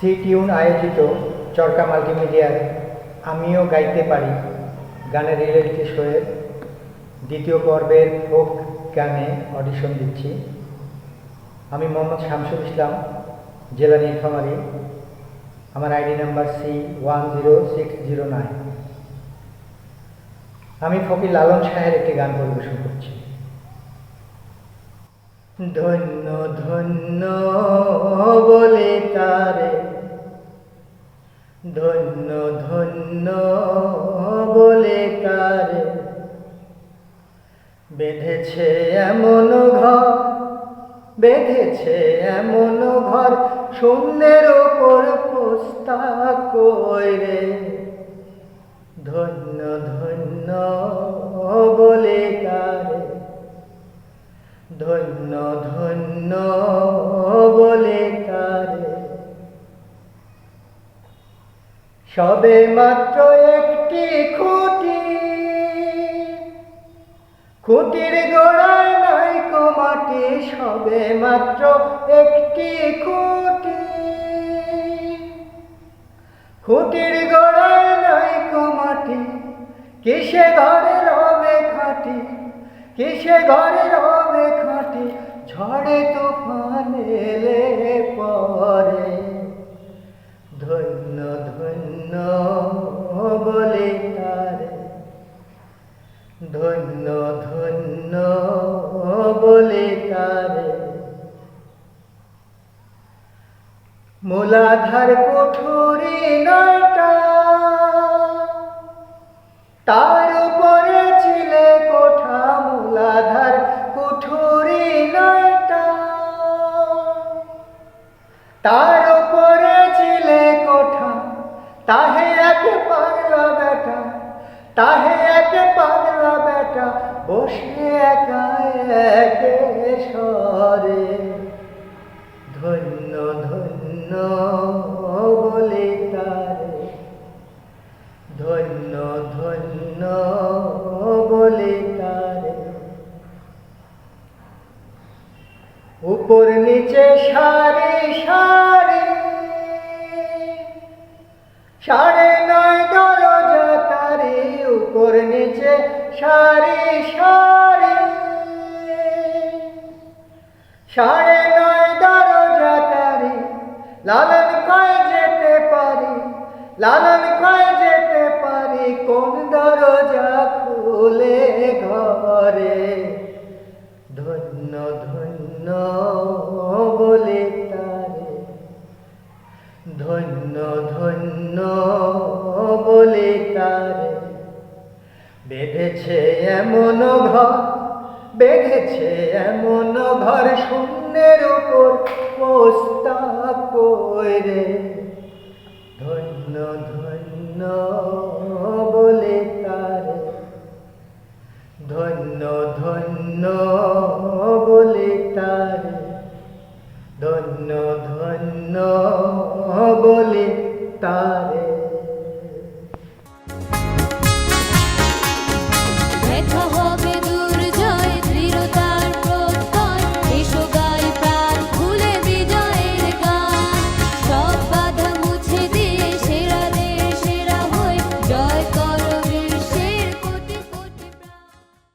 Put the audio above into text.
C tune আয়োজিত চরকা মাল্টিমিডিয়ার আমিও গাইতে পারি গানের রিয়েলিটি শোয়ের দ্বিতীয় পর্বের ফোক গানে অডিশন দিচ্ছি। আমি মোহাম্মদ শামসুল ইসলাম, জেলা নীলফামারী। আমার আইডি নাম্বার C106009। আমি ফকির লালন শাহের একটি গান পরিবেশন করছি। ধন্য ধন্য বলে তারে, ধন্য ধন্য বলে তারে, বেঁধেছে এমন ঘর, বেঁধেছে এমন ঘর, শূন্যের ওপর পোস্তা কইরে। ধন্য ধন্য বলে তারে, ধন্য ধন্য বলে তারে। সবে মাত্র একটি খুঁটি, খুঁটির গোড়ায় নাই কো মাটি। সবে মাত্র একটি খুঁটি, খুঁটির গোড়ায় নাই কো মাটি। কিসে ঘরে রবে খাটি, কিসে ঘরে রবে খাটি, ঝড়ে তুফান এলে পরে। ধন্য ধন্য বলে তারে, ধন্য ধন্য বলে তারে। মূলাধার কুঠুরি নয়টা, তার উপরে ছিলে কোঠা। মূলাধার কুঠুরি নয়টা, তার উপরে ছিলে কোঠা। তাহে এক পাগলা বেটা, তাহে এক পাগলা বেটা, বসে একা একে স্বরে। ধন্য ধন্য বলে তারে, ধন্য ধন্য বলে তারে। উপর নিচে সারি সারি, 9.5 দরজা তারি। উপর নিচে সারি সারি, 9.5 দরজা তারি। লালন কয় যেতে পারি, লালন কয় যেতে পারি, কোন দরজা খুলে ঘরে। ধন্য ধন্য বলে তারে, ধন্য ধন্য বলে তারে। বেঁধেছে এমন ঘর, বেঁধেছে এমন ঘর, শূন্যের উপর পোস্তা কইরে। ধন্য ধন্য বলে তারে, ধন্য ধন্য বলে তারে, ধন্য ধন্য বলে তারে।